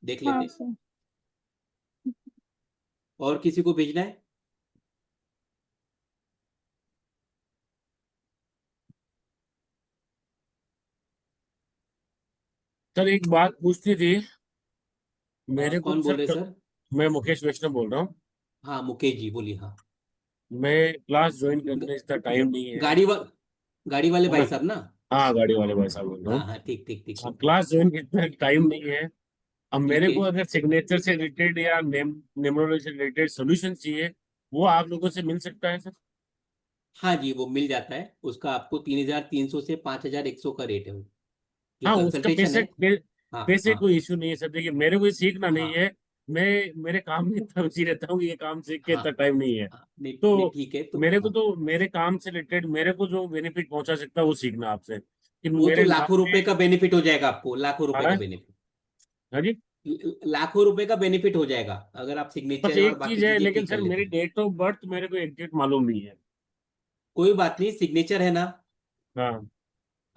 देख हाँ लेते हैं। सर। और किसी को भेजना है? सर एक बात पूछनी थी मेरे को। कौन बोल रहे सर सर? मैं मुकेश वैष्णव बोल रहा हूँ। हाँ मुकेश जी बोलिए, हाँ। मैं क्लास ज्वाइन ग- करने इसका टाइम नहीं है। गाड़ी वा गाड़ी वाले है भाई ना? साहब ना? हाँ, गाड़ी वाले भाई साहब बोल रहा हाँ हूँ। हाँ, ठीक ठीक ठीक। हाँ, क्लास ज्वाइन करने का टाइम नहीं है। अब ठीक मेरे है। को अगर सिग्नेचर से रिलेटेड या नेमोलॉजी से रिलेटेड सोल्यूशन चाहिए, वो आप लोगों से मिल सकता है सर? हाँ जी, वो मिल जाता है। उसका आपको 3,300 से 5,100 का रेट है वो, जो हाँ, उसका कंसल्टेशन है। हाँ पैसे हाँ कोई इशू नहीं है सर। देखिए, मेरे को ये सीखना नहीं हाँ है। मैं मेरे काम में इतना बिजी रहता हूँ कि ये काम सीख के हाँ इतना टाइम नहीं है। हाँ, नहीं नहीं, तो ठीक है तो मेरे को हाँ। तो मेरे काम से रिलेटेड मेरे को जो बेनिफिट पहुंचा सकता है वो सीखना आपसे कि वो तो मेरे नाम लाखों रुपए में। का बेनिफिट हो जाएगा आपको, लाखों रुपए का हाँ। बेनिफिट। हाँ जी। लाखों रुपए का बेनिफिट हो जाएगा अगर आप बस सिग्नेचर और एक चीज बाकी है, चीजें लेकिन ठीक कर सर लेते मेरी हैं। डेट ऑफ बर्थ मेरे को एग्जैक्ट मालूम नहीं है। कोई बात नहीं, सिग्नेचर है ना। हाँ।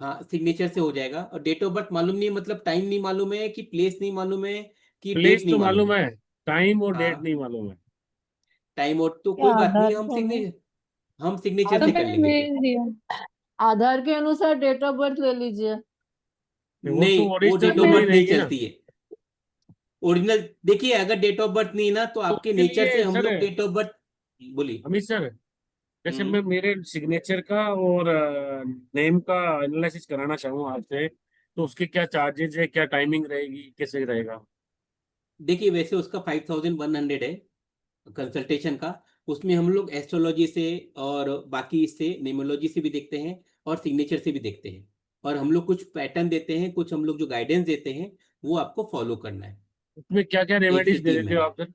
हाँ, सिग्नेचर से हो जाएगा। और डेट ऑफ बर्थ मालूम नहीं है मतलब टाइम नहीं मालूम है कि प्लेस नहीं मालूम है कि डेट प्लेस नहीं तो मालूम मालूम है? है, टाइम और डेट हाँ, नहीं मालूम है। टाइम और तो क्या कोई बात नहीं, आधार तो है। हम सिग्नेचर तो से हाँ, कर मैंने लेंगे फिर। भेज दिया। आधार के अनुसार डेट ऑफ बर्थ ले लीजिए। वो नहीं, तो वो ओरिजिनल डेट सर ऑफ मैं नहीं बर्थ नहीं रहेगी ना। चलती है। ओरिजिनल देखिए, अगर डेट ऑफ बर्थ नहीं है ना तो तो आपके उसके नेचर से लिए हम सर, लोग डेट ऑफ बर्थ। बोलिए। अमित सर, जैसे हम्म मैं मेरे सिग्नेचर का और नेम का एनालिसिस कराना चाहूँ आपसे, तो उसके क्या चार्जेज है, क्या टाइमिंग रहेगी, कैसे रहेगा? देखिए, वैसे उसका 5,100 है कंसल्टेशन का। उसमें हम लोग एस्ट्रोलॉजी से और बाकी इससे न्यूमरोलॉजी से भी देखते हैं और सिग्नेचर से भी देखते हैं। और हम लोग कुछ पैटर्न देते हैं, कुछ हम लोग जो गाइडेंस देते हैं वो आपको फॉलो करना है। उसमें क्या क्या 1 से रेमेडीज दे 3 देते हो महीने आप सर?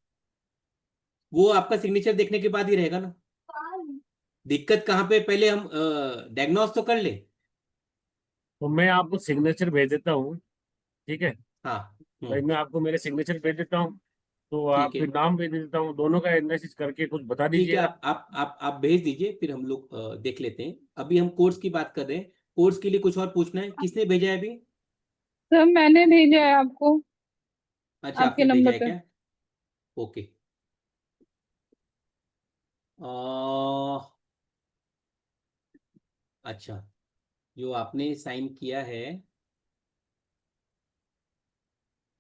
वो आपका सिग्नेचर देखने के बाद ही रहेगा ना। दिक्कत कहाँ पे, पहले हम डायग्नोस तो कर ले। तो मैं आपको सिग्नेचर भेज देता हूँ, ठीक है? हाँ। भाई, हम्म। मैं आपको मेरे सिग्नेचर भेज देता हूँ, तो ठीक आप है। फिर नाम भेज देता हूँ, दोनों का एनालिसिस करके कुछ बता ठीक दीजिए है, आप। आप भेज दीजिए, फिर हम लोग देख लेते हैं। अभी हम कोर्स की बात कर रहे हैं। कोर्स के लिए कुछ और पूछना है? किसने भेजा है अभी? सर मैंने भेजा है आपको, अच्छा, आपके आपने भेजा नंबर है पे। क्या? ओके। अ, अच्छा, जो आपने साइन किया है,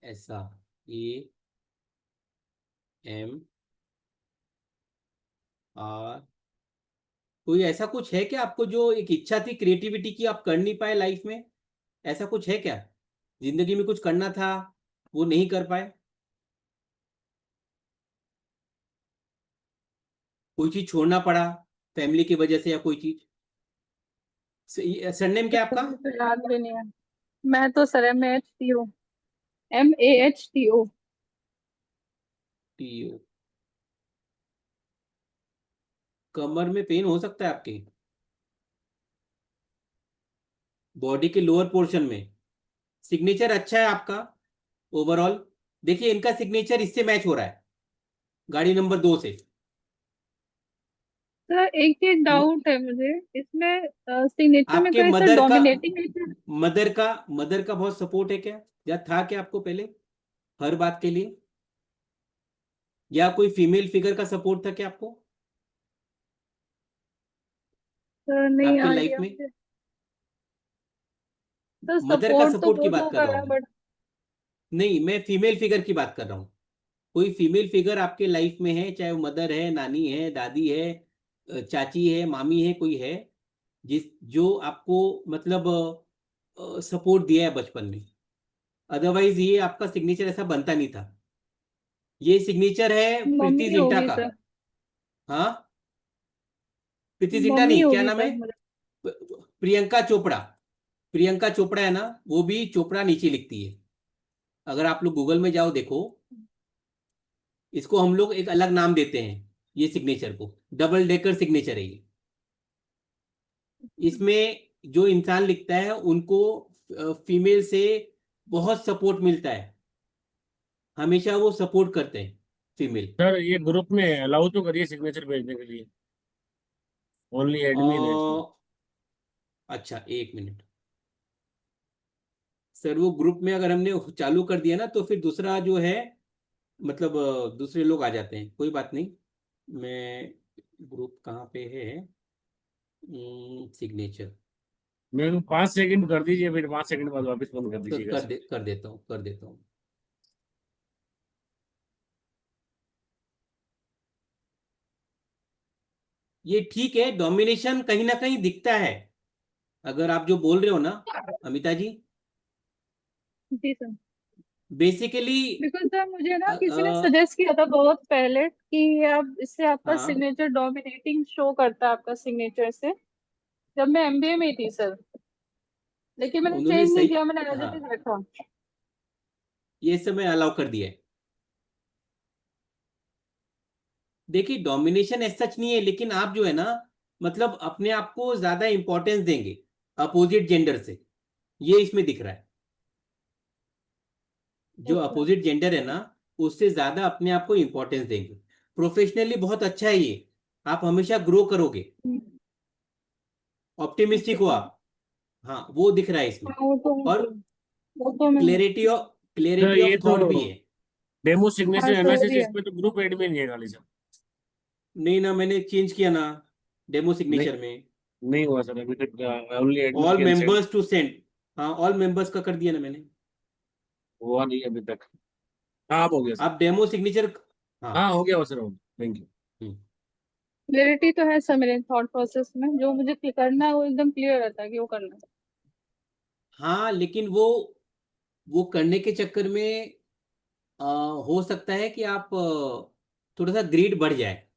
ऐसा, AMR, कोई ऐसा कुछ है क्या आपको जो एक इच्छा थी क्रिएटिविटी की, आप कर नहीं पाए लाइफ में? ऐसा कुछ है क्या? जिंदगी में कुछ करना था, वो नहीं कर पाए? कोई चीज छोड़ना पड़ा फैमिली की वजह से, या कोई चीज? सरनेम क्या है आपका? मुझे तो याद भी नहीं है। मैं तो सर MAHTO, MAHTO। टीओ। कमर में पेन हो सकता है आपके, बॉडी के लोअर पोर्शन में। सिग्नेचर अच्छा है आपका ओवरऑल। देखिए, इनका सिग्नेचर इससे मैच हो रहा है, गाड़ी नंबर 2 से। सर एक चीज म- डाउट है मुझे इसमें, सिग्नेचर में आपके तो ऐसा डोमिनेटिंग है क्या? मदर का मदर का बहुत सपोर्ट है क्या, या था क्या आपको पहले, हर बात के लिए? या कोई फीमेल फिगर का सपोर्ट था क्या आपको सर नहीं आपके लाइफ आइडिया में? मुझे। सर मदर का सपोर्ट तो सपोर्ट की बहुत बात कर होगा रहा हूं है मैं। बट। नहीं, मैं फीमेल फिगर की बात कर रहा हूँ। कोई फीमेल फिगर आपके लाइफ में है, चाहे वो मदर है, नानी है, दादी है, चाची है, मामी है, कोई है जिस जो आपको मतलब सपोर्ट दिया है बचपन में? अदरवाइज ये आपका सिग्नेचर ऐसा बनता नहीं था। ये सिग्नेचर है प्रीति मम्मी जिंटा होगी का। सर। हाँ, प्रीति जिंटा मम्मी नहीं, क्या होगी नाम है? सर मुझे। प्रियंका चोपड़ा। प्रियंका चोपड़ा है ना, वो भी चोपड़ा नीचे लिखती है। अगर आप लोग गूगल में जाओ देखो, इसको हम लोग एक अलग नाम देते हैं, ये सिग्नेचर को डबल डेकर सिग्नेचर है ये। इसमें जो इंसान लिखता है उनको फीमेल से बहुत सपोर्ट मिलता है, हमेशा वो सपोर्ट करते हैं फीमेल। सर ये ग्रुप में अलाउ तो करिए सिग्नेचर भेजने के लिए, ओनली एडमिन है इसमें। अच्छा, 1 मिनट। सर वो ग्रुप में अगर हमने चालू कर दिया ना तो फिर दूसरा जो है मतलब दूसरे लोग आ जाते हैं। कोई बात नहीं, मैं ग्रुप कहाँ पे है, सिग्नेचर, मेरे को 5 सेकंड कर दीजिए, फिर 5 सेकंड बाद वापस बंद कर तो दीजिएगा सर। कर देता हूँ, कर देता हूँ। ये ठीक है, डोमिनेशन कहीं ना कहीं दिखता है, अगर आप जो बोल रहे हो ना अमिता जी। जी सर। बेसिकली बिकॉज सर मुझे ना किसी ने सजेस्ट किया था बहुत पहले कि आप इससे आपका हाँ, सिग्नेचर डोमिनेटिंग शो करता है आपका सिग्नेचर से, जब मैं एमबीए में ही थी सर, लेकिन मैंने उन्होंने चेंज नहीं सही, किया, मैंने एज हाँ इट इज रखा। ये समय अलाउ कर दिया है। देखिए डोमिनेशन ऐसा सच नहीं है, लेकिन आप जो है ना मतलब अपने आप को ज्यादा इंपॉर्टेंस देंगे अपोजिट जेंडर से, ये इसमें दिख रहा है। जो ओके। अपोजिट जेंडर है ना उससे ज्यादा अपने आप को इंपॉर्टेंस देंगे। प्रोफेशनली बहुत अच्छा है ये, आप हमेशा ग्रो करोगे, ओके ऑप्टिमिस्टिक हो सर। आप। हाँ वो दिख रहा है इसमें। हाँ वो तो है और सर, वो तो मैं। सर क्लियरिटी ये ऑफ तो थॉट भी है। डेमो हाँ सिग्नेचर सर वो एनालिसिस, भी इस है। पे तो ग्रुप एडमिन है खाली सर। नहीं ना, मैंने चेंज किया ना डेमो नहीं, सिग्नेचर में। नहीं हुआ सर अभी तक। Only admin all can send. Members to send, हाँ ऑल मेंबर्स का कर दिया ना मैंने। हुआ नहीं अभी तक। हाँ अब हो गया सर। आप डेमो सिग्नेचर, हाँ। हाँ हो गया सर, हो गया, थैंक यू। हम्म। क्लियरिटी तो है सर मेरे थॉट प्रोसेस में, जो मुझे करना है वो एकदम क्लियर रहता है कि वो करना है। हाँ लेकिन वो करने के चक्कर में हो सकता है कि आप थोड़ा सा ग्रीड बढ़ जाए,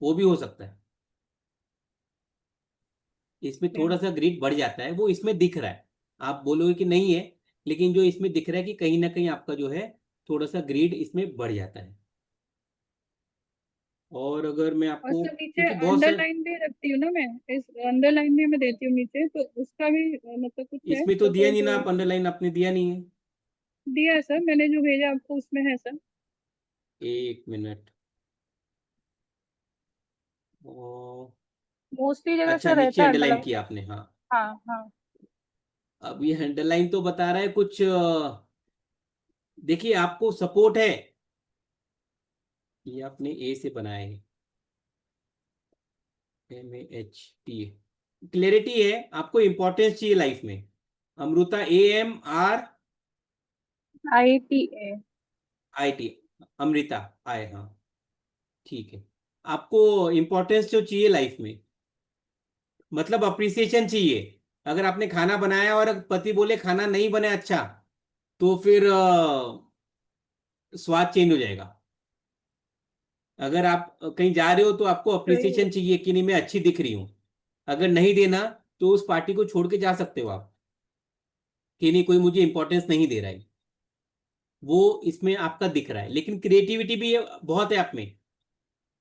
वो भी हो सकता है। इसमें थोड़ा सा ग्रीड बढ़ जाता है, वो इसमें दिख रहा है। आप बोलोगे कि नहीं है, लेकिन जो इसमें दिख रहा है कि कहीं ना कहीं आपका जो है थोड़ा सा ग्रीड इसमें बढ़ जाता है। और अगर मैं और आपको, सर नीचे क्योंकि बहुत से अंडरलाइन भी रखती हूँ ना मैं, इस अंडरलाइन भी मैं देती हूँ नीचे, तो उसका भी मतलब कुछ है इसमें तो दिया नहीं सपोर्ट? ना, आप अंडरलाइन आपने दिया नहीं है। दिया है सर, मैंने जो भेजा आपको उसमें है सर। एक मिनट, ओ, मोस्टली जगह अच्छा सर नीचे रहता है अंडरलाइन अंडरलाइन। किया आपने, हाँ। हाँ हाँ। अब ये अंडरलाइन तो बता रहा है कुछ देखिए आपको सपोर्ट है, ये आपने ए से बनाया है, MAHT, क्लैरिटी है, आपको इंपॉर्टेंस चाहिए लाइफ में। अमृता, ITA। AMRIT, अमृता आए, हाँ ठीक है। आपको इंपॉर्टेंस जो चाहिए लाइफ में, मतलब अप्रिसिएशन चाहिए। अगर आपने खाना बनाया और पति बोले खाना नहीं बने अच्छा, तो फिर स्वाद चेंज हो जाएगा। अगर आप कहीं जा रहे हो तो आपको सही है। अप्रिसिएशन चाहिए कि नहीं मैं अच्छी दिख रही हूँ। अगर नहीं देना तो उस पार्टी को छोड़ के जा सकते हो आप, कि नहीं कोई मुझे इंपॉर्टेंस नहीं दे रहा है। वो इसमें आपका दिख रहा है, लेकिन क्रिएटिविटी भी बहुत है आप में,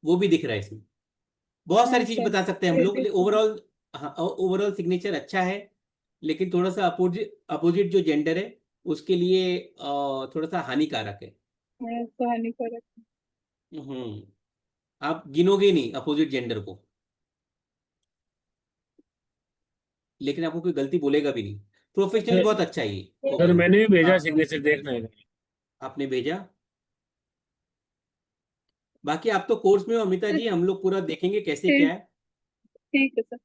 वो भी दिख रहा है इसमें। बहुत सारी हाँ चीज सर बता सकते हैं हम लोग, क्रिएटिव। ओवरऑल। हाँ ओवरऑल सिग्नेचर अच्छा है, लेकिन थोड़ा सा अपोजिट अपोजिट जो जेंडर है उसके लिए थोड़ा सा हानिकारक है। है तो हानिकारक। हम्म, आप गिनोगे नहीं अपोजिट जेंडर को, लेकिन आपको कोई गलती बोलेगा भी नहीं। प्रोफेशनली सर, बहुत अच्छा है ये। सर ओके, मैंने भी भेजा हाँ सिग्नेचर, देखना है। आपने भेजा। बाकी आप तो कोर्स में हो अमिता जी, हम लोग पूरा देखेंगे कैसे क्या ठीक। है। ठीक है सर।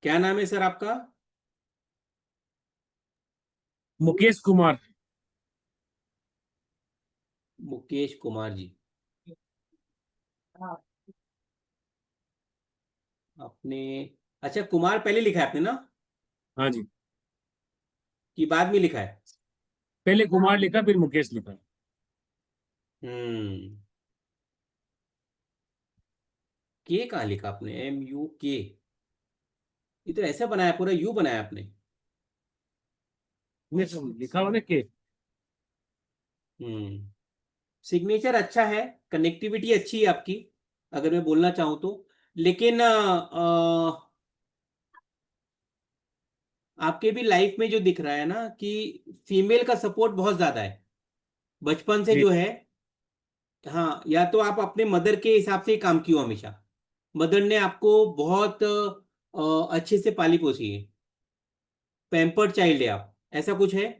क्या नाम है सर आपका? मुकेश कुमार। मुकेश कुमार जी। आपने, अच्छा कुमार पहले लिखा है आपने ना, हाँ जी, कि बाद में लिखा है? पहले कुमार लिखा फिर मुकेश लिखा। हम्म, के कहाँ लिखा आपने, MUK? ये तो ऐसा बनाया, पूरा यू बनाया आपने। ये सब लिखा हुआ ना के। हम्म, सिग्नेचर अच्छा है, कनेक्टिविटी अच्छी है आपकी, अगर मैं बोलना चाहूँ तो। लेकिन आपके भी लाइफ में जो दिख रहा है ना कि फीमेल का सपोर्ट बहुत ज्यादा है बचपन से जी। जो है। हाँ, या तो आप अपने मदर के हिसाब से ही काम किए हो हमेशा, मदर ने आपको बहुत अच्छे से पाली पोसी है, पैम्पर्ड चाइल्ड है आप, ऐसा कुछ है?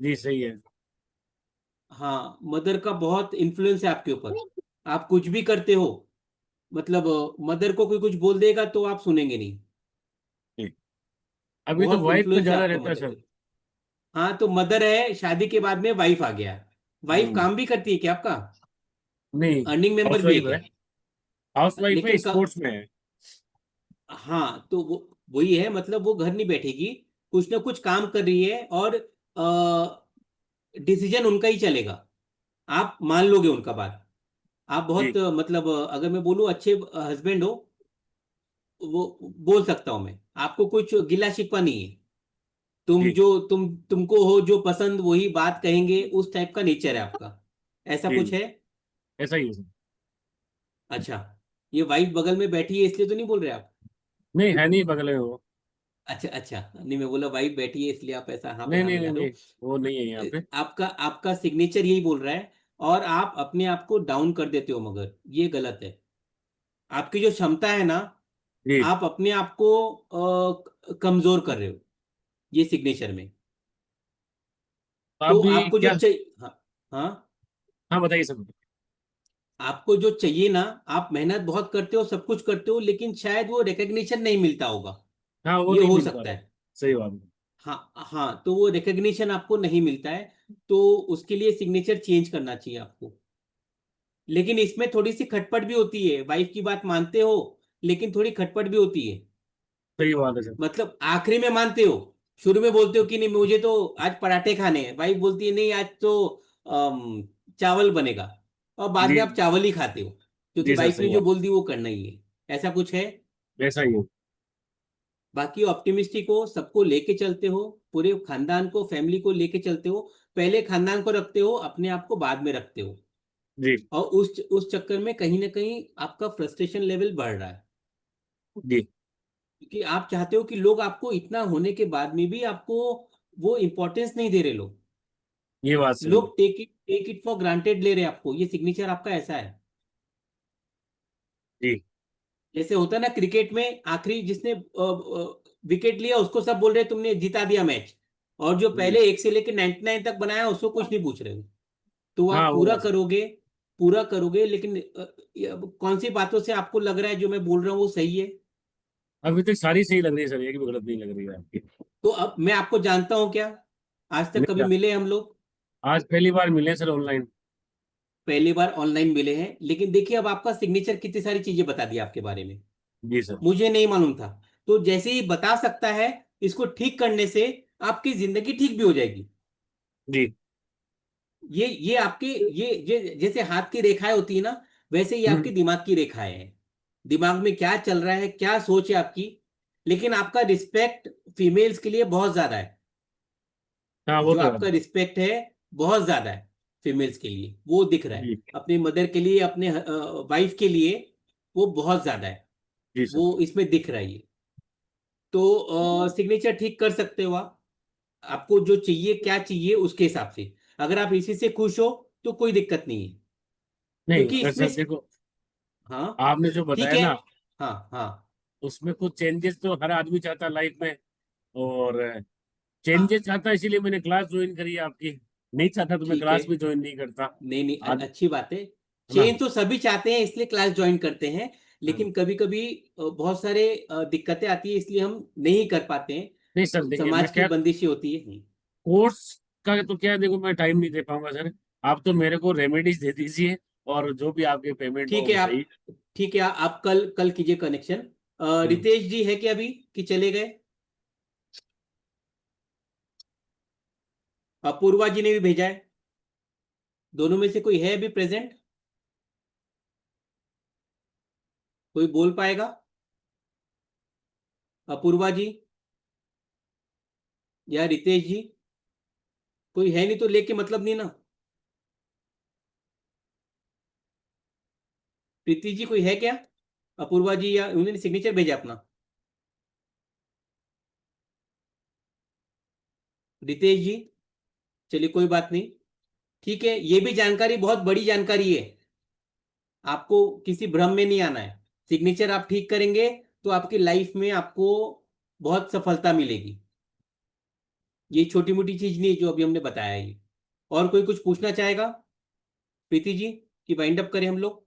जी सही है। हाँ, मदर का बहुत इन्फ्लुएंस है आपके ऊपर। आप कुछ भी करते हो, मतलब मदर को कोई कुछ बोल देगा तो आप सुनेंगे नहीं। जी। अभी तो बहुत वाइफ पे इन्फ्लुएंस है ज्यादा आपका रहता है मदर सर। का। हाँ, तो मदर है, शादी के बाद में वाइफ आ गया। वाइफ हम्म। काम भी करती है क्या आपका? नहीं, अर्निंग मेंबर हाउस भी है वाइफ क्या? है। हाउस वाइफ है, लेकिन स्पोर्ट्स में है। हाँ, तो वो वही है, मतलब वो घर नहीं बैठेगी, कुछ ना कुछ काम कर रही है, और डिसीजन उनका ही चलेगा। आप मान लोगे उनका बात। आप बहुत जी मतलब अगर मैं बोलूँ अच्छे हस्बैंड हो, वो बोल सकता हूँ मैं, आपको कुछ गिला शिकवा नहीं है। जी तुमको हो जो पसंद वही बात कहेंगे, उस टाइप का नेचर है आपका, ऐसा जी। कुछ है? ऐसा ही है सर। अच्छा, ये वाइफ बगल में बैठी है इसलिए तो नहीं बोल रहे आप? नहीं है, नहीं बगल में वो। अच्छा अच्छा, नहीं मैं बोला वाइफ बैठी है इसलिए आप ऐसा हाँ पे नहीं हाँ नहीं नहीं मिला रहे नहीं, हो। वो नहीं है यहाँ पे। आपका आपका सिग्नेचर यही बोल रहा है, और आप अपने आप को डाउन कर देते हो, मगर ये गलत है। आपकी जो क्षमता है ना, जी। आप अपने आप को कमजोर कर रहे हो ये सिग्नेचर में। तो आप तो भी आपको जो क्या? चाहिए, हाँ हाँ, हाँ बताइए सर। आपको जो चाहिए ना, आप मेहनत बहुत करते हो, सब कुछ करते हो, लेकिन शायद वो रिकग्निशन नहीं मिलता होगा। हाँ वो ये नहीं हो मिल पा सकता रहा। है। सही बात है। हाँ हाँ, तो वो रिकग्निशन आपको नहीं मिलता है, तो उसके लिए सिग्नेचर चेंज करना चाहिए आपको। लेकिन इसमें थोड़ी सी खटपट भी होती है, वाइफ की बात मानते हो, लेकिन थोड़ी खटपट भी होती है। सही बात है सर। मतलब आखिरी में मानते हो, शुरू में बोलते हो कि नहीं मुझे तो आज पराठे खाने हैं, वाइफ बोलती है नहीं आज तो चावल बनेगा, और बाद जी में आप चावल ही खाते हो, क्योंकि जी सर, वाइफ ने सही जो बात। बोल दी वो करना ही है। ऐसा कुछ है? ऐसा ही है। बाकी ऑप्टिमिस्टिक हो, सबको लेके चलते हो, पूरे खानदान को, फैमिली को लेके चलते हो। पहले खानदान को रखते हो, अपने आप को बाद में रखते हो। जी और उस चक्कर में कहीं ना कहीं आपका फ्रस्ट्रेशन लेवल बढ़ रहा है, जी। क्योंकि आप चाहते हो कि लोग आपको इतना होने के बाद में भी आपको वो इम्पोर्टेंस नहीं दे रहे। लोग ये बात सही है। लोग टेक इट फॉर ग्रांटेड ले रहे हैं आपको। ये सिग्नेचर आपका ऐसा है। जी जैसे होता है ना क्रिकेट में, आखिरी जिसने विकेट लिया उसको सब बोल रहे तुमने जिता दिया मैच, और जो जी। पहले 1 से लेकर 99 तक बनाया उसको कुछ नहीं पूछ रहे हो। तो हाँ आप वो बात सही। पूरा करोगे, लेकिन अब कौन सी बातों से आपको लग रहा है जो मैं बोल रहा हूँ वो सही है? अभी तक सारी सही लग रही है सर, एक भी गलत नहीं लग रही है आपकी। तो अब मैं आपको जानता हूँ क्या? आज तक नहीं कभी जा- मिले हम लोग? आज पहली बार मिले सर ऑनलाइन। पहली बार ऑनलाइन मिले हैं, लेकिन देखिए अब आपका सिग्नेचर कितनी सारी चीजें बता दी आपके बारे में, जी सर। मुझे नहीं मालूम था। तो जैसे ही बता सकता है, इसको ठीक करने से आपकी जिंदगी ठीक भी हो जाएगी। जी। ये आपके, ये जैसे हाथ की रेखाएं होती है ना, वैसे ये आपके हम्म। दिमाग की रेखाएं हैं। दिमाग में क्या चल रहा है, क्या सोच है आपकी। लेकिन आपका रिस्पेक्ट फीमेल्स के लिए बहुत ज्यादा है। हाँ वो जो तो है। आपका रिस्पेक्ट है बहुत ज्यादा है फीमेल्स के लिए, वो दिख रहा है। जी अपने मदर के लिए, अपने वाइफ के लिए, वो बहुत ज्यादा है। जी सर। वो इसमें दिख रहा है ये। तो सिग्नेचर ठीक कर सकते हो आप। आपको जो चाहिए, क्या चाहिए उसके हिसाब से। अगर आप इसी से खुश हो तो कोई दिक्कत नहीं है, नहीं क्योंकि अगर इसमें, सर देखो, हाँ आपने जो ठीक बताया है, ना, हाँ हाँ उसमें कुछ चेंजेस तो हर आदमी चाहता है लाइफ में। और हाँ, चेंजेस चाहता है, इसीलिए मैंने क्लास ज्वाइन करी है आपकी। नहीं चाहता तो मैं ठीक है। क्लास भी ज्वाइन नहीं करता। नहीं नहीं, आज अच्छी बात है। है ना। चेंज तो सभी चाहते हैं इसलिए क्लास ज्वाइन करते हैं, हाँ। लेकिन कभी कभी बहुत सारे दिक्कतें आती है इसलिए हम नहीं कर पाते नहीं सर हैं। देखिए, मैं समाज की क्या बंदिशें होती है। कोर्स का तो क्या है, देखो मैं टाइम नहीं दे पाऊंगा सर। आप तो मेरे को रेमेडीज दे दीजिए, और जो भी आपके पेमेंट हो ठीक है, आप बताइए। ठीक है, आप कल कल कीजिए कनेक्शन। हम्म। रितेश जी है क्या अभी, कि चले गए? अपूर्वा जी ने भी भेजा है। दोनों में से कोई है अभी प्रेजेंट? कोई बोल पाएगा? अपूर्वा जी या रितेश जी? कोई है नहीं तो लेके मतलब नहीं ना। प्रीति जी कोई है क्या? अपूर्वा जी, या उन्होंने सिग्नेचर भेजा अपना? रितेश जी, चलिए कोई बात नहीं। ठीक है, ये भी जानकारी बहुत बड़ी जानकारी है, आपको किसी भ्रम में नहीं आना है। सिग्नेचर आप ठीक करेंगे तो आपकी लाइफ में आपको बहुत सफलता मिलेगी। ये छोटी मोटी चीज नहीं है जो अभी हमने बताया है ये। और कोई कुछ पूछना चाहेगा प्रीति जी, कि वाइंड अप करें हम लोग?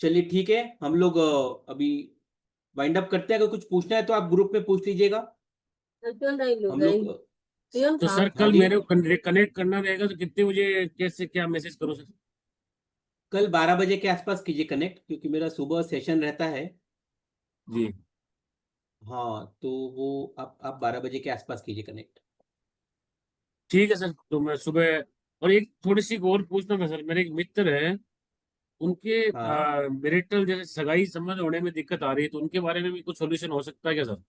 चलिए ठीक है, हम लोग अभी वाइंड अप करते हैं। अगर कुछ पूछना है तो आप ग्रुप में पूछ लीजिएगा। हम लोग तो सर हाँ कल जी, मेरे को कनेक्ट करना रहेगा तो कितने बजे कैसे क्या मैसेज करो सर? कल 12 बजे के आसपास कीजिए कनेक्ट, क्योंकि मेरा सुबह सेशन रहता है। जी हाँ तो वो आप 12 बजे के आसपास कीजिए कनेक्ट। ठीक है सर, तो मैं सुबह। और एक थोड़ी सी और पूछना था सर, मेरे एक मित्र है, उनके हाँ, मैरिटल जैसे सगाई संबंध होने में दिक्कत आ रही है, तो उनके बारे में भी कुछ सोल्यूशन हो सकता है क्या सर?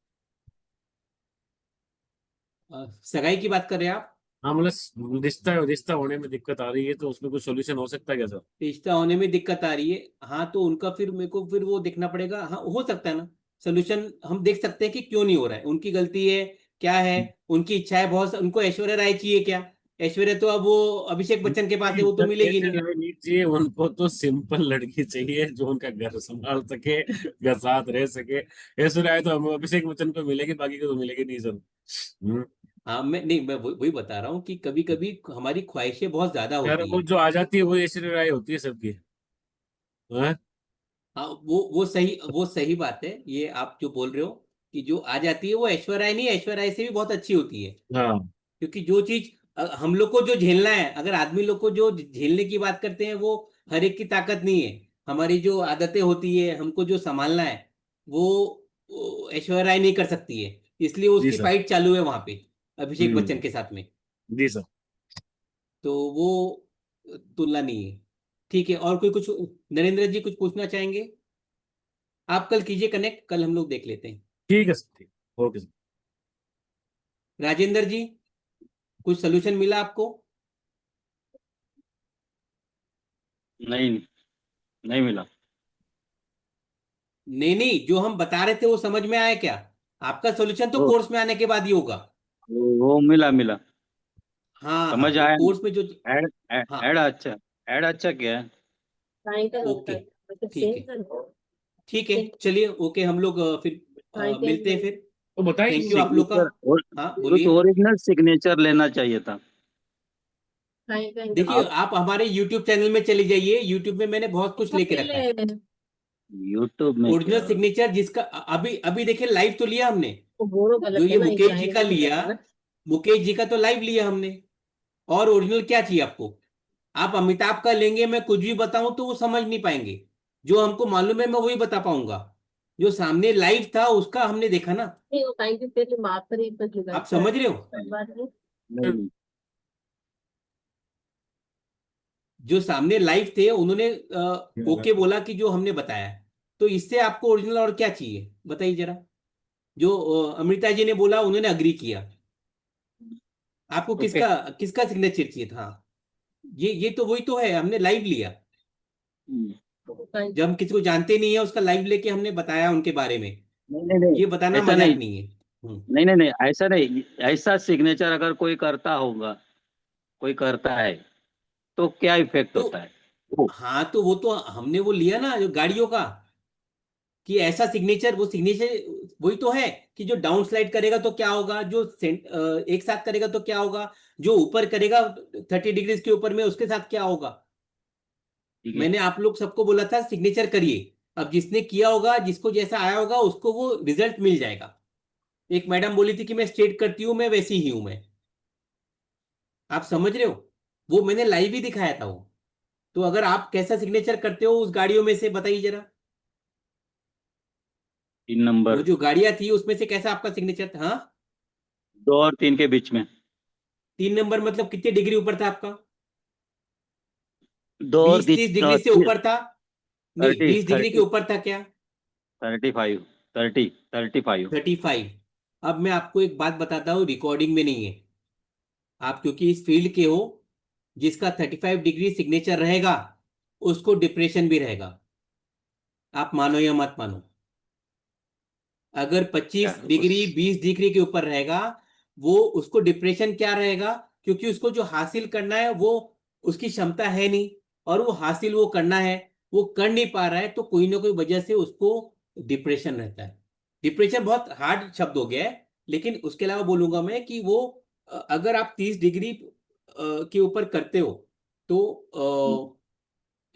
सगाई की बात कर रहे हैं आप? हाँ मतलब रिश्ता रिश्ता होने में दिक्कत आ रही है, तो उसमें कुछ सोल्यूशन हो सकता है क्या सर? रिश्ता होने में दिक्कत आ रही है, हाँ तो उनका फिर मेरे को फिर वो देखना पड़ेगा। हाँ हो सकता है ना, सोल्यूशन हम देख सकते हैं कि क्यों नहीं हो रहा है, उनकी गलती है क्या है, उनकी इच्छा है बहुत। उनको ऐश्वर्या राय चाहिए क्या? ऐश्वर्या तो अब वो अभिषेक बच्चन के पास है, वो तो सर मिलेगी ऐसे नहीं। लड़की नहीं चाहिए उनको, तो सिंपल लड़की चाहिए जो उनका घर संभाल सके, घर साथ रह सके। ऐसे रहे तो हम अभिषेक बच्चन को मिलेगी, बाकी को तो मिलेगी नहीं सर। हाँ मैं नहीं, मैं वही बता रहा हूँ कि कभी कभी हमारी ख्वाहिशें बहुत ज्यादा यार होती वो है। जो आ जाती है वो ऐश्वर्या राय होती है सबकी। हाँ हाँ वो सही बात है, ये आप जो बोल रहे हो कि जो आ जाती है वो ऐश्वर्या राय नहीं, ऐश्वर्या राय से भी बहुत अच्छी होती है। हाँ क्योंकि जो चीज हम लोग को जो झेलना है, अगर आदमी लोग को जो झेलने की बात करते हैं, वो हर एक की ताकत नहीं है। हमारी जो आदतें होती है, हमको जो संभालना है, वो ऐश्वर्या राय नहीं कर सकती है। इसलिए जी उसकी सर। फाइट चालू है वहां पे अभिषेक बच्चन हम्म। के साथ में। जी सर। तो वो तुलना नहीं है। ठीक है, और कोई कुछ, नरेंद्र जी कुछ पूछना चाहेंगे? आप कल कीजिए कनेक्ट, कल हम लोग देख लेते हैं। ठीक है सर, ठीक। Okay sir. राजेंद्र जी, कुछ सोल्यूशन मिला आपको? नहीं, नहीं मिला। नहीं नहीं, जो हम बता रहे थे वो समझ में आया क्या? आपका सोल्यूशन तो वो कोर्स में आने के बाद ही होगा। वो मिला मिला। हाँ हाँ, समझ वो आया कोर्स में जो, ना। ऐड हाँ ऐड अच्छा, ऐड अच्छा क्या है। ओके, ठीक है, ठीक है, चलिए ओके, हम लोग फिर मिलते हैं फिर। तो बताइए। थैंक यू आप लोग का। सिग्नेचर और हाँ कुछ बोलिए। ओरिजिनल सिग्नेचर लेना चाहिए था। देखिए आप आप हमारे यूट्यूब चैनल में चली जाइए, यूट्यूब में मैंने बहुत कुछ लेके रखा है। यूट्यूब में ओरिजिनल क्या। सिग्नेचर जिसका अभी अभी देखिए लाइव तो लिया हमने, जो ये मुकेश जी का लिया, मुकेश जी का तो लाइव लिया हमने। और ओरिजिनल क्या चाहिए आपको? आप अमिताभ का लेंगे, मैं कुछ भी बताऊं तो वो समझ नहीं पाएंगे। जो हमको मालूम है मैं वही बता पाऊंगा। जो सामने लाइव था उसका हमने देखा ना। आप समझ रहे हो? नहीं, जो सामने लाइव थे उन्होंने ओके बोला कि जो हमने बताया है। तो इससे आपको ओरिजिनल और क्या चाहिए बताइए जरा। जो अमृता जी ने बोला उन्होंने अग्री किया। आपको ओके। किसका किसका सिग्नेचर चाहिए था? हाँ, ये तो वही तो है, हमने लाइव लिया। जब हम किसी को जानते नहीं है उसका लाइव लेके हमने बताया उनके बारे में। नहीं नहीं नहीं, ये बताना ऐसा मजाक नहीं। नहीं है। नहीं नहीं नहीं, ऐसा नहीं। ऐसा सिग्नेचर अगर कोई करता होगा, कोई करता है, तो क्या इफेक्ट तो होता है। वो हाँ, तो वो तो हमने वो लिया ना जो गाड़ियों का, कि ऐसा सिग्नेचर, वो सिग्नेचर वही तो है कि जो डाउन स्लाइड करेगा तो क्या होगा, जो एक साथ करेगा तो क्या होगा, जो ऊपर करेगा 30 डिग्री के ऊपर में उसके साथ क्या होगा। ठीक है। मैंने आप लोग सबको बोला था सिग्नेचर करिए। अब जिसने किया होगा, जिसको जैसा आया होगा, उसको वो रिजल्ट मिल जाएगा। एक मैडम बोली थी कि मैं स्ट्रेट करती हूँ, मैं वैसी ही हूं मैं। आप समझ रहे हो? वो मैंने लाइव ही दिखाया था वो। तो अगर आप कैसा सिग्नेचर करते हो उस गाड़ियों में से बताइए जरा। 3 नंबर। वो जो गाड़ियां थी उसमें से कैसा आपका सिग्नेचर था? हाँ, 2 और 3 के बीच में। 3 नंबर मतलब कितने डिग्री ऊपर था आपका? 20-30 डिग्री से 2 और 30, ऊपर था? नहीं, 30, 20 डिग्री के 30, ऊपर था क्या? 35, 35। 35। अब मैं आपको एक बात बताता हूँ, रिकॉर्डिंग में नहीं है। आप क्योंकि इस फील्ड के हो, जिसका 35 डिग्री सिग्नेचर रहेगा उसको डिप्रेशन भी रहेगा। आप मानो या मत मानो। अगर क्या 25 है डिग्री उस 20 डिग्री के ऊपर रहेगा, वो उसको डिप्रेशन क्या रहेगा, क्योंकि उसको जो हासिल करना है वो उसकी क्षमता है नहीं, और वो हासिल वो करना है, वो कर नहीं पा रहा है, तो कोई ना कोई वजह से उसको डिप्रेशन रहता है। डिप्रेशन बहुत हार्ड शब्द हो गया है, लेकिन उसके अलावा बोलूंगा मैं कि वो अगर आप 30 डिग्री के ऊपर करते हो तो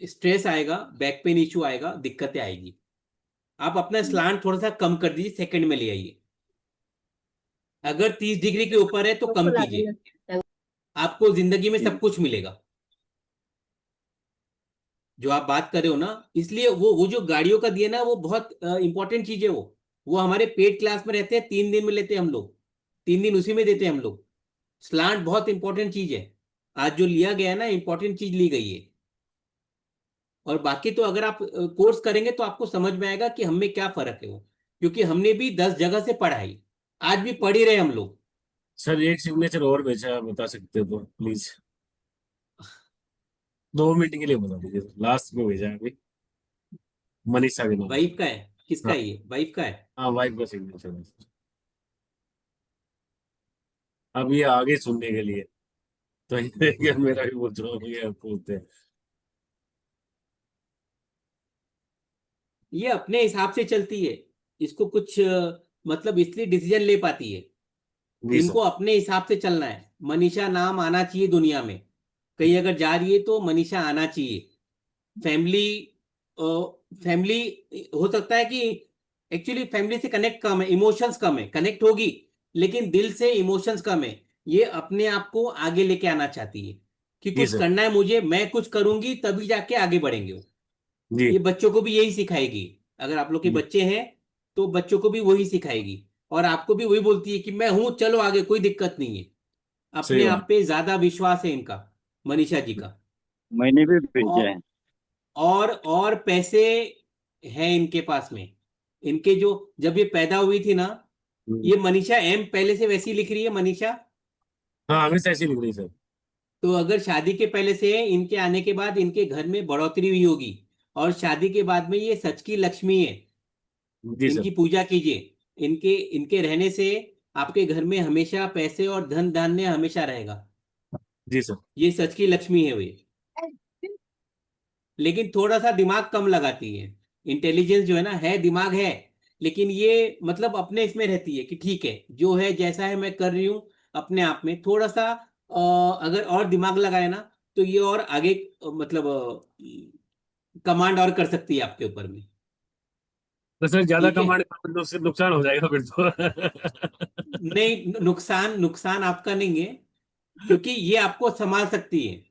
स्ट्रेस आएगा, बैक पेन इश्यू आएगा, दिक्कतें आएगी। आप अपना स्लांट थोड़ा सा कम कर दीजिए, सेकंड में ले आइए। अगर 30 डिग्री के ऊपर है तो कम कीजिए, आपको जिंदगी में सब कुछ मिलेगा जो आप बात कर रहे हो ना। इसलिए वो जो गाड़ियों का दिया ना, वो बहुत इंपॉर्टेंट चीज है। वो हमारे पेड क्लास में रहते हैं, 3 दिन में लेते हैं हम लोग, 3 दिन उसी में देते हैं हम लोग। स्लांट बहुत इंपॉर्टेंट चीज है, आज जो लिया गया है ना, इंपॉर्टेंट चीज ली गई है। और बाकी तो अगर आप कोर्स करेंगे तो आपको समझ में आएगा कि हम में क्या फर्क है वो, क्योंकि हमने भी 10 जगह से पढ़ाई, आज भी पढ़ ही रहे हम लोग। सर एक सिग्नेचर और भेजा है, बता सकते हो तो प्लीज, 2 मिनट के लिए बता दीजिए, लास्ट में भेजा है अभी, मनीषा के नाम से। वाइफ का है? किसका हाँ है ये, वाइफ का है? हाँ, वाइफ का सिग्नेचर है सर। अब ये आगे सुनने के लिए तो ये मेरा भी बोल रहा हूँ, ये पूछते हैं। ये अपने हिसाब से चलती है, इसको कुछ मतलब इसलिए डिसीजन ले पाती है। जी इनको सर। अपने हिसाब से चलना है। मनीषा नाम आना चाहिए दुनिया में, कहीं अगर जा रही है तो मनीषा आना चाहिए। फैमिली फैमिली हो सकता है कि एक्चुअली फैमिली से कनेक्ट कम है, इमोशंस कम है, कनेक्ट होगी लेकिन दिल से इमोशंस कम है। ये अपने आप को आगे लेके आना चाहती है कि जी कुछ सर। करना है मुझे, मैं कुछ करूंगी तभी जाके आगे बढ़ेंगे वो। जी ये बच्चों को भी यही सिखाएगी। अगर आप लोग के जी। बच्चे हैं तो बच्चों को भी वही सिखाएगी, और आपको भी वही बोलती है कि मैं हूं, चलो आगे, कोई दिक्कत नहीं है। सही अपने बात। आप पे ज्यादा विश्वास है इनका, मनीषा जी का। मैंने भी भेजा है। और और पैसे हैं इनके पास में। इनके जो, जब ये पैदा हुई थी ना, हम्म। ये मनीषा एम पहले से वैसी लिख रही है मनीषा। हाँ हमेशा ऐसी लिख रही सर। तो अगर शादी के पहले से है, इनके आने के बाद इनके घर में बढ़ोतरी हुई होगी, और शादी के बाद में ये सच की लक्ष्मी है। जी सर। इनकी पूजा कीजिए, इनके इनके रहने से आपके घर में हमेशा पैसे और धन धान्य हमेशा रहेगा। जी सर। ये सच की लक्ष्मी है वे। लेकिन थोड़ा सा दिमाग कम लगाती है। इंटेलिजेंस जो है ना, है दिमाग है, लेकिन ये मतलब अपने इसमें रहती है कि ठीक है जो है जैसा है मैं कर रही हूँ। अपने आप में थोड़ा सा अगर और दिमाग लगाए ना, तो ये और आगे मतलब कमांड और कर सकती है आपके ऊपर में। तो सर ज्यादा ठीक है, कमाने का नुकसान हो जाएगा फिर तो। नहीं, नुकसान नुकसान आपका नहीं है, क्योंकि ये आपको संभाल सकती है।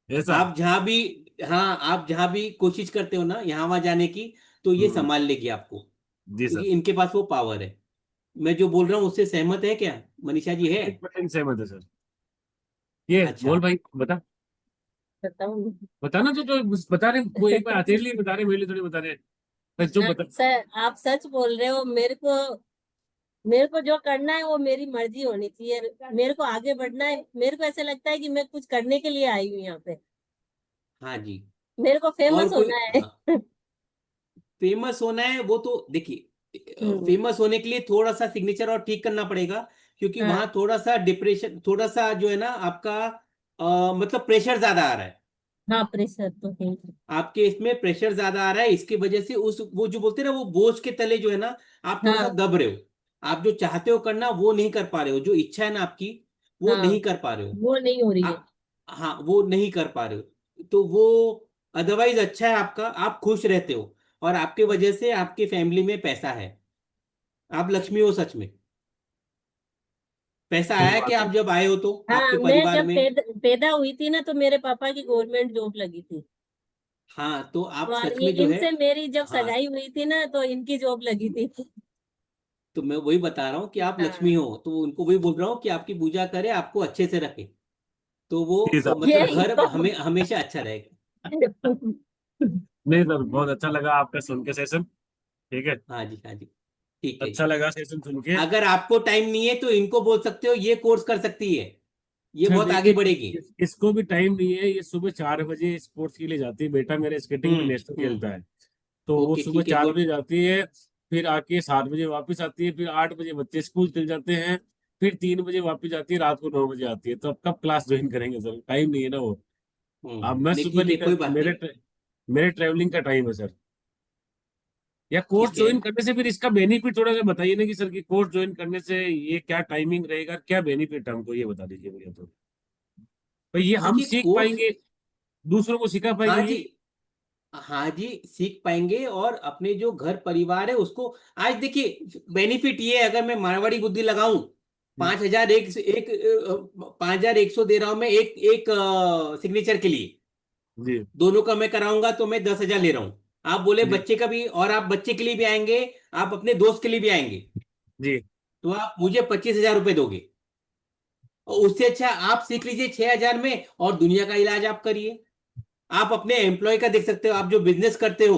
ऐसा। आप जहां भी, हाँ, आप जहां भी कोशिश करते हो ना यहाँ वहां जाने की, तो ये हम्म। संभाल लेगी आपको, जी सर। क्योंकि इनके पास वो पावर है। मैं जो बोल रहा हूँ उससे सहमत है क्या, मनीषा जी है? 100% सहमत है सर। ये अच्छा। बोल भाई बता। बताऊँ? बताना जो बता रहे, वो एक बार तेरे लिए बता रहे, मेरे लिए थोड़ी बता रहे। सर चुप बता। सर आप सच बोल रहे हो। मेरे को जो करना है वो मेरी मर्जी होनी चाहिए। मेरे को आगे बढ़ना है। मेरे को ऐसा लगता है कि मैं कुछ करने के लिए आई हूँ यहाँ पे। हाँ जी। मेरे को और फेमस कोई, होना है। हाँ, फेमस होना है वो तो देखिए, हम्म, फेमस होने के लिए थोड़ा सा सिग्नेचर और ठीक करना पड़ेगा, क्योंकि हाँ वहां थोड़ा सा डिप्रेशन, थोड़ा सा जो है ना आपका मतलब प्रेशर ज्यादा आ रहा है। हाँ, प्रेशर तो है। आपके इसमें प्रेशर ज्यादा आ रहा है, इसकी वजह से उस वो जो बोलते हैं ना, वो बोझ के तले जो है ना, आप थोड़ा सा हाँ दब रहे हो। आप जो चाहते हो करना वो नहीं कर पा रहे हो, जो इच्छा है ना आपकी वो हाँ, नहीं कर पा रहे हो वो नहीं हो रही है। आप। हाँ, वो नहीं कर पा रहे हो, तो वो अदरवाइज अच्छा है आपका, आप खुश रहते हो, और आपके वजह से आपके फैमिली में पैसा है। आप लक्ष्मी हो सच में। पैसा सही आया कि बात है। आप जब आए हो तो हाँ, आपके मैं परिवार जब में। पैदा हुई थी ना, तो मेरे पापा की गवर्नमेंट जॉब लगी थी। हाँ, तो आप और सच में जो है। इनसे मेरी जब हाँ, सगाई हुई थी ना, तो इनकी जॉब लगी थी। तो मैं वही बता रहा हूँ कि आप लक्ष्मी हाँ, हो, तो उनको वही बोल रहा हूँ कि आपकी पूजा करे, आपको अच्छे से रखे, तो वो जी सर। मतलब यही घर तो। हमें हमेशा अच्छा रहेगा। नहीं सर, बहुत अच्छा लगा आपका सुन के सेशन। ठीक है। हाँ जी, हाँ जी, ठीक है अच्छा जी। लगा सेशन सुन के। अगर आपको टाइम नहीं है तो इनको बोल सकते हो ये कोर्स कर सकती है, ये सर बहुत आगे देखिए, बढ़ेगी। इसको भी टाइम नहीं है, ये सुबह 4 बजे स्पोर्ट्स के लिए जाती है, बेटा मेरा स्केटिंग में नेशनल हम्म। खेलता है। तो वो ओके, सुबह ठीक है, चार गुड। बजे जाती है, फिर आके 7 बजे वापस आती है, फिर 8 बजे बच्चे स्कूल चल जाते हैं। फिर 3 बजे वापस आती है, रात को 9 बजे आती है, तो अब कब क्लास ज्वाइन करेंगे सर? टाइम नहीं है ना वो। अब मैं नहीं सुबह ठीक है, कोई निकल, बात नहीं। मेरे ट्रेवलिंग का टाइम है सर। या कोर्स ठीक है, ज्वाइन करने से फिर इसका बेनिफिट थोड़ा सा बताइए ना कि सर, कि कोर्स ज्वाइन करने से ये क्या टाइमिंग रहेगा, क्या बेनिफिट है हमको, ये बता दीजिए भैया। तो ये हम देखिए सीख कोर्स, पाएंगे, दूसरों को सिखा पाएंगे हाँ जी, ये? हाँ जी, सीख पाएंगे और अपने जो घर परिवार है उसको, आज देखिए बेनिफिट ये है, अगर मैं मारवाड़ी बुद्धि लगाऊं, 5,000 एक 5,100 दे रहा हूं मैं एक एक सिग्नेचर के लिए, जी दोनों का मैं कराऊंगा तो मैं 10,000 ले रहा हूँ। आप बोले जी बच्चे का भी, और आप बच्चे के लिए भी आएंगे, आप अपने दोस्त के लिए भी आएंगे, जी तो आप मुझे 25,000 रुपए दोगे, और उससे अच्छा आप सीख लीजिए 6,000 में और दुनिया का इलाज आप करिए। आप अपने एम्प्लॉय का देख सकते हो, आप जो बिजनेस करते हो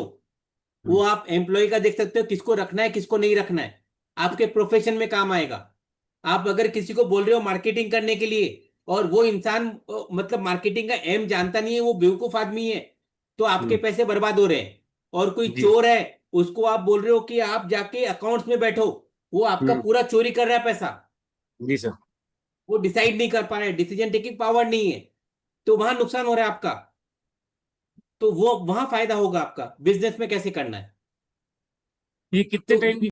वो आप एम्प्लॉय का देख सकते हो, किसको रखना है किसको नहीं रखना है, आपके प्रोफेशन में काम आएगा। आप अगर किसी को बोल रहे हो मार्केटिंग करने के लिए, और वो इंसान मतलब मार्केटिंग का एम जानता नहीं है, वो बेवकूफ आदमी है, तो आपके हम्म, पैसे बर्बाद हो रहे हैं। और कोई जी चोर है, उसको आप बोल रहे हो कि आप जाके अकाउंट्स में बैठो, वो आपका हम्म, पूरा चोरी कर रहा है पैसा, जी सर। वो डिसाइड नहीं कर पा रहा है, डिसीजन टेकिंग पावर नहीं है, तो वहां नुकसान हो रहा है आपका। तो वो वहां फायदा होगा आपका बिजनेस में कैसे करना है। ये कितने तो टाइम की